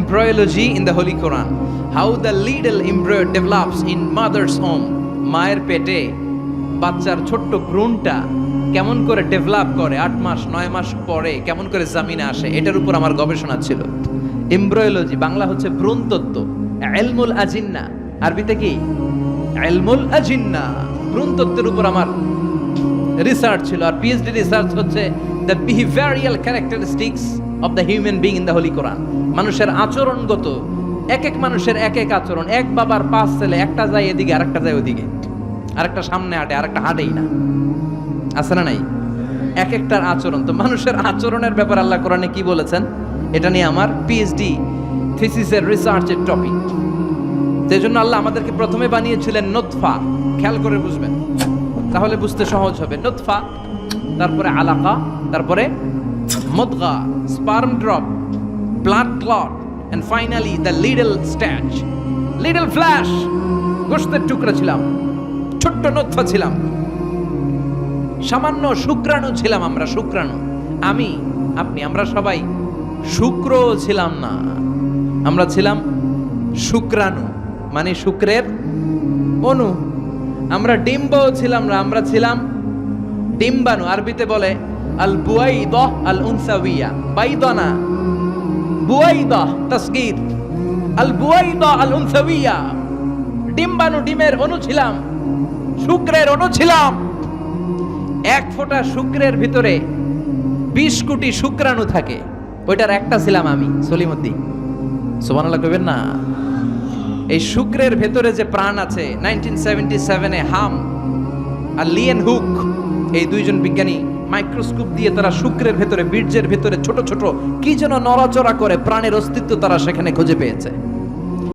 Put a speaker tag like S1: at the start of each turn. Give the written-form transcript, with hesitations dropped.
S1: embryology in the Holy Quran. How the little embryo develops in mother's womb. মায়ের পেটে বাচ্চার ছোট্ট ভ্রূণটা কেমন করে ডেভেলপ করে 8 মাস 9 মাস পরে কেমন করে জমিনে আসে, এটার উপর আমার গবেষণা ছিল। এমব্রায়োলজি, বাংলা হচ্ছে ভ্রূণতত্ত্ব। ইলমুল আজিন্না, আরবিতে কি? ইলমুল আজিন্না, ভ্রূণতত্ত্বের উপর আমার রিসার্চ ছিল। আর পিএইচডি রিসার্চ হচ্ছে the behavioural characteristics of the human being in the holy Quran. মানুষের আচরণগত, এক এক মানুষের এক এক আচরণ। এক বাবার 5 ছেলে, একটা যায় এদিকে আরেকটা যায় ওদিকে, আরেকটা সামনে হাঁটে আরেকটা হাঁটেই না, আছে না নাই? এক একটার আচরণ। তো মানুষের আচরণের ব্যাপার আল্লাহ কোরআনে কি বলেছেন, এটা নিয়ে আমার পিএইচডি থিসিসের রিসার্চের টপিক। সেই জন্য আল্লাহ আমাদেরকে প্রথমে বানিয়েছিলেন নুতফা। খেয়াল করে বুঝবেন, তাহলে বুঝতে সহজ হবে। নুতফা, তারপরে আলাকা, তারপরে মুদগা, sperm drop, blood clot, and finally the little স্ট্যাচ, লিটল ফ্ল্যাশ। গোশতের টুকরা ছিলাম, ছোট্ট নুতফা ছিলাম, সামান্য শুক্রাণু ছিলাম আমরা, শুক্রাণু। আমি, আপনি, আমরা সবাই শুক্র ছিলাম না, আমরা ছিলাম শুক্রাণু, মানে শুক্রের অণু। আমরা ডিম্বও ছিলাম না, আমরা ছিলাম ডিম্বাণু। আরবিতে বলে আল বুয়াইদা আল উনসাউইয়া, বাইদানা বুয়াইদা তাসগীর, আল বুয়াইদা আল উনসাউইয়া। ডিম্বাণু, ডিমের অণু ছিলাম, শুক্রের অণু ছিলাম। এক ফোঁটা শুক্রের ভিতরে 20 কোটি শুক্রাণু থাকে, ওইটার একটা ছিলাম আমি, সলিমুদ্দিন। সুবহানাল্লাহ কইবেন না? এই শুক্রের ভেতরে যে প্রাণ আছে, 1977-এ হাম আর লিয়েন হুক, এই দুইজন বিজ্ঞানী মাইক্রোস্কোপ দিয়ে তারা শুক্রের ভেতরে, বীর্যের ভেতরে ছোট ছোট কি যেন নড়াচড়া করে, প্রাণের অস্তিত্ব তারা সেখানে খুঁজে পেয়েছে।